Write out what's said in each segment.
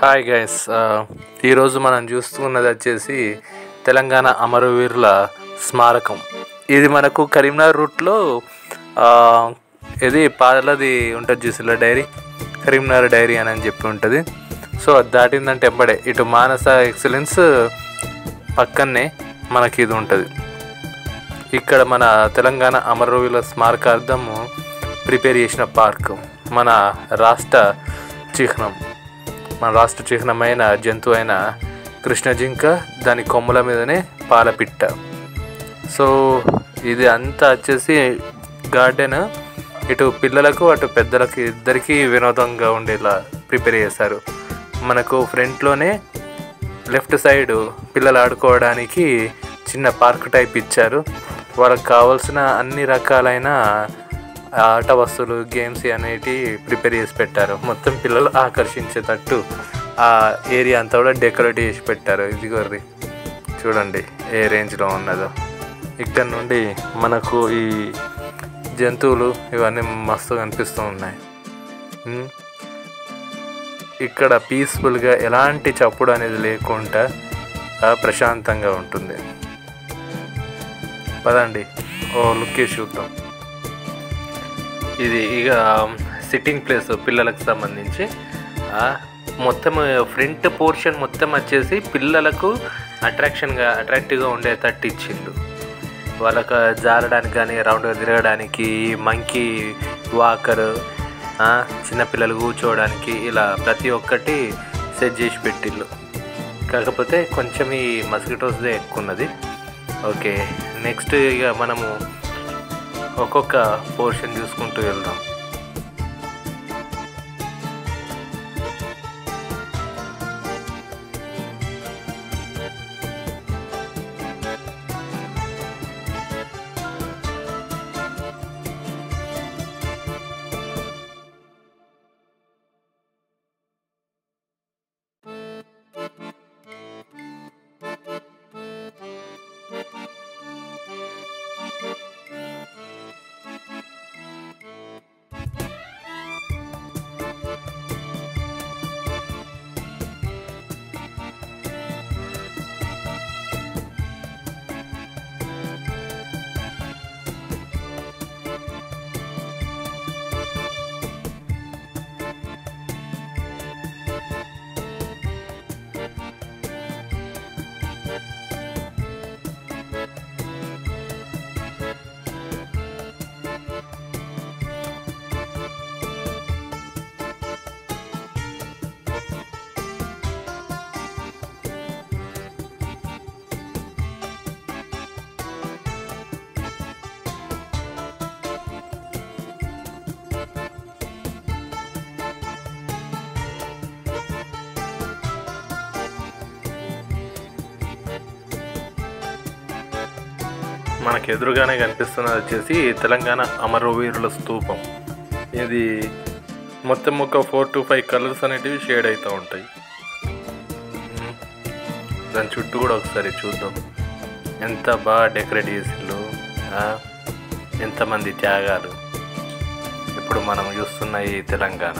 Hi guys, ఈరోజు మనం చూస్తున్నది వచ్చేసి తెలంగాణ అమరవీరుల స్మారకం. ఇది మనకు కరీంనగర్ రూట్లో ఇది పాలది ఉంటుంది చూసిలా డైరీ, కరీంనగర్ డైరీ అని చెప్పి ఉంటుంది. సో అది దాటిందంటే ఎంబడే ఇటు మానస ఎక్సలెన్స్ పక్కనే మనకి ఇది ఉంటుంది. ఇక్కడ మన తెలంగాణ అమరవీరుల స్మారకార్థము ప్రిపేర్ చేసిన పార్క్, మన రాష్ట్ర చిహ్నమైన జంతువు అయిన కృష్ణ జింక, దాని కొమ్ముల మీదనే పాలపిట్ట. సో ఇది అంతా వచ్చేసి గార్డెన్. ఇటు పిల్లలకు అటు పెద్దలకు ఇద్దరికీ వినోదంగా ఉండేలా ప్రిపేర్ చేశారు. మనకు ఫ్రంట్లోనే లెఫ్ట్ సైడ్ పిల్లలు ఆడుకోవడానికి చిన్న పార్క్ టైప్ ఇచ్చారు. వాళ్ళకి కావాల్సిన అన్ని రకాలైన ఆట వస్తువులు, గేమ్స్ అనేటివి ప్రిపేర్ చేసి పెట్టారు. మొత్తం పిల్లలు ఆకర్షించేటట్టు ఆ ఏరియా అంతా కూడా డెకరేట్ చేసి పెట్టారు. ఇదిగోర్రి చూడండి ఏ రేంజ్లో ఉన్నదో. ఇక్కడ నుండి మనకు ఈ జంతువులు ఇవన్నీ మస్తు కనిపిస్తూ ఉన్నాయి. ఇక్కడ పీస్ఫుల్గా ఎలాంటి చప్పుడు అనేది లేకుండా ప్రశాంతంగా ఉంటుంది. పదండి ఓ లుక్ వేసి చూద్దాం. ఇది ఇక సిట్టింగ్ ప్లేస్ పిల్లలకు సంబంధించి. మొత్తం ఫ్రంట్ పోర్షన్ మొత్తం వచ్చేసి పిల్లలకు అట్రాక్టివ్గా ఉండేటట్టు ఇచ్చిండు. వాళ్ళకు జారడానికి కానీ, రౌండ్గా తిరగడానికి, మంకీ వాకరు, చిన్నపిల్లలు కూర్చోవడానికి, ఇలా ప్రతి ఒక్కటి సెట్ చేసి పెట్టిళ్ళు. కాకపోతే కొంచెం ఈ మస్కిటోస్దే ఎక్కువ ఉన్నది. ఓకే, నెక్స్ట్ ఇక మనము ఒక్కొక్క పోర్షన్ చూసుకుంటూ వెళ్దాం. మనకు ఎదురుగానే కనిపిస్తున్నది వచ్చేసి తెలంగాణ అమరవీరుల స్తూపం. ఇది మొత్తం ఒక 4 to 5 కలర్స్ అనేటివి షేడ్ అవుతూ ఉంటాయి. దాని చుట్టూ కూడా ఒకసారి చూద్దాం. ఎంత బాగా డెకరేట్ చేసిళ్ళు, ఎంతమంది త్యాగాలు. ఇప్పుడు మనం చూస్తున్న ఈ తెలంగాణ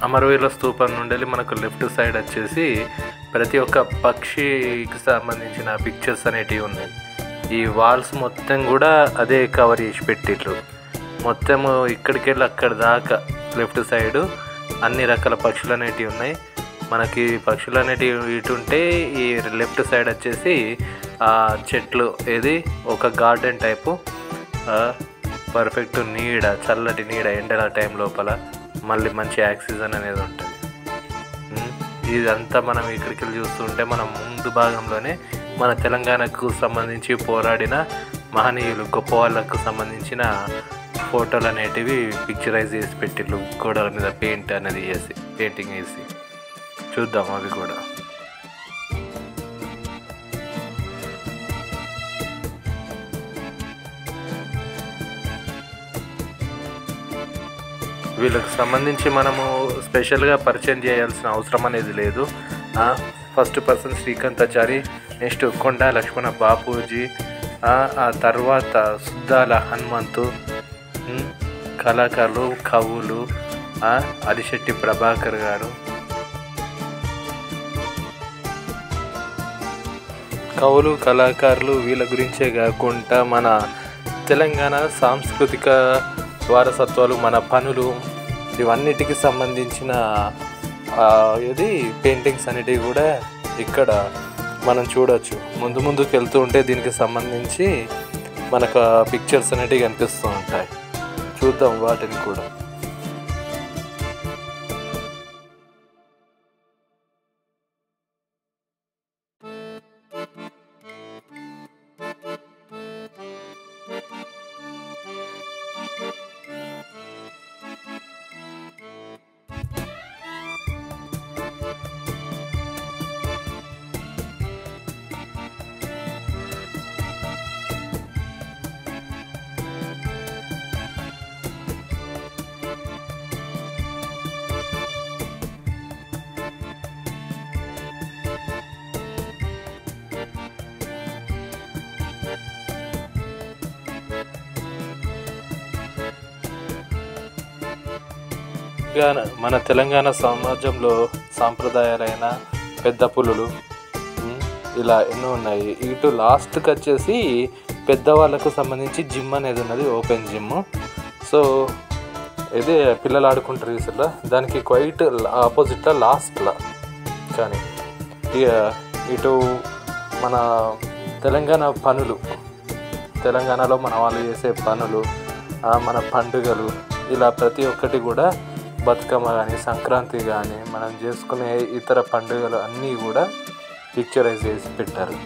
అమరవీరుల స్తూపం నుండి మనకు లెఫ్ట్ సైడ్ వచ్చేసి ప్రతి ఒక్క పక్షికి సంబంధించిన పిక్చర్స్ అనేటివి ఉన్నాయి. ఈ వాల్స్ మొత్తం కూడా అదే కవర్ చేసి పెట్టిర్రు. మొత్తము ఇక్కడికి వెళ్ళి అక్కడ దాకా లెఫ్ట్ సైడు అన్ని రకాల పక్షులు అనేటివి ఉన్నాయి. మనకి పక్షులు అనేటివి ఇటు ఉంటే ఈ లెఫ్ట్ సైడ్ వచ్చేసి చెట్లు, ఏది ఒక గార్డెన్ టైపు పర్ఫెక్ట్ నీడ, చల్లటి నీడ ఎండల టైం లోపల మళ్ళీ మంచి ఆక్సిజన్ అనేది ఉంటుంది. ఇదంతా మనం ఇక్కడికి వెళ్ళి చూస్తుంటే మనం ముందు భాగంలోనే మన తెలంగాణకు సంబంధించి పోరాడిన మహనీయులు, గొప్ప వాళ్ళకు సంబంధించిన ఫోటోలు అనేటివి పిక్చరైజ్ చేసి పెట్టిళ్ళు. గోడల మీద పెయింటింగ్ వేసి చూద్దాం అవి కూడా. వీళ్ళకి సంబంధించి మనము స్పెషల్గా పరిచయం చేయాల్సిన అవసరం అనేది లేదు. ఫస్ట్ పర్సన్ శ్రీకాంతాచారి, నెక్స్ట్ కొండా లక్ష్మణ బాపూజీ, ఆ తర్వాత సుద్దాల హనుమంతు, కళాకారులు కవులు అరిశెట్టి ప్రభాకర్ గారు. కవులు కళాకారులు వీళ్ళ గురించే కాకుండా మన తెలంగాణ సాంస్కృతిక వారసత్వాలు, మన పనులు, ఇవన్నిటికి సంబంధించిన ఇది పెయింటింగ్స్ అనేటివి కూడా ఇక్కడ మనం చూడవచ్చు. ముందుకు వెళ్తూ ఉంటే దీనికి సంబంధించి మనకు పిక్చర్స్ అనేటివి కనిపిస్తూ ఉంటాయి. చూద్దాం వాటిని కూడా. మన తెలంగాణ సమాజంలో సాంప్రదాయాలైన పెద్ద పులులు ఇలా ఎన్నో ఉన్నాయి. ఇటు లాస్ట్కి వచ్చేసి పెద్దవాళ్ళకు సంబంధించి జిమ్ అనేది ఉన్నది, ఓపెన్ జిమ్. సో ఇదే పిల్లలు ఆడుకుంటారు చూసారా, దానికి క్వైట్ ఆపోజిట్లో లాస్ట్లో. కానీ ఇటు మన తెలంగాణ పనులు, తెలంగాణలో మన వాళ్ళు చేసే పనులు, మన పండుగలు, ఇలా ప్రతి ఒక్కటి కూడా బతుకమ్మ కానీ సంక్రాంతి కానీ మనం చేసుకునే ఇతర పండుగలు అన్నీ కూడా పిక్చరైజ్ చేసి పెట్టారు.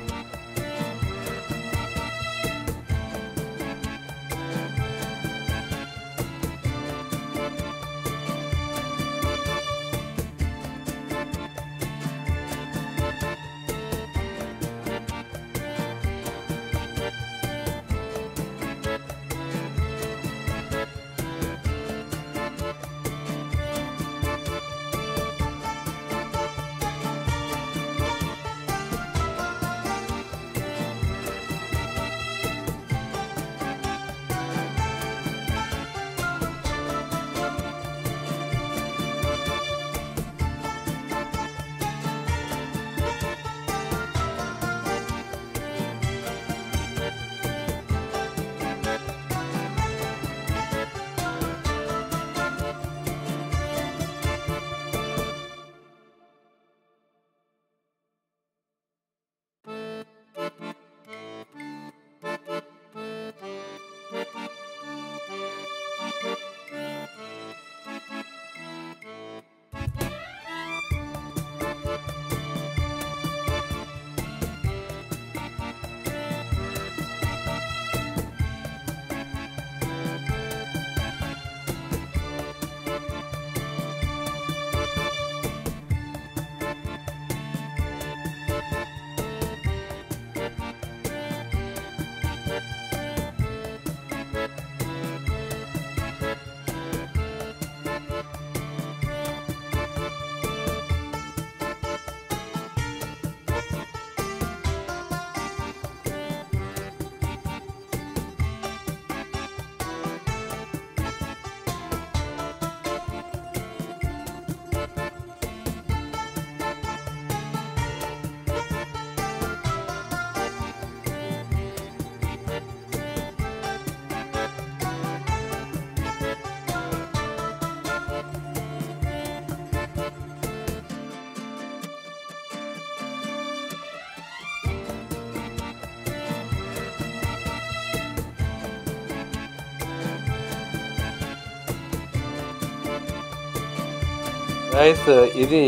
గైస్, ఇది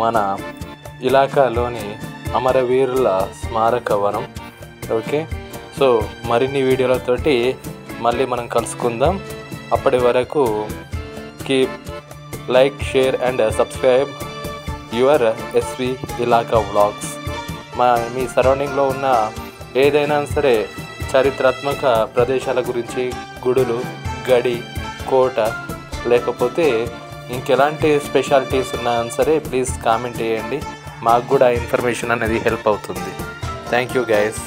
మన ఇలాకాలోని అమరవీరుల స్మారక వనం. ఓకే, సో మరిన్ని వీడియోలతోటి మళ్ళీ మనం కలుసుకుందాం. అప్పటి వరకు keep like, share and subscribe your SV Ilaka vlogs. మీ సరౌండింగ్లో ఉన్న ఏదైనా సరే చారిత్రాత్మక ప్రదేశాల గురించి, గుడులు, గడి, కోట, లేకపోతే ఇంకెలాంటి స్పెషాలిటీస్ ఉన్నా సరే ప్లీజ్ కామెంట్ చేయండి. మాకు కూడా ఇన్ఫర్మేషన్ అనేది హెల్ప్ అవుతుంది. Thank you guys.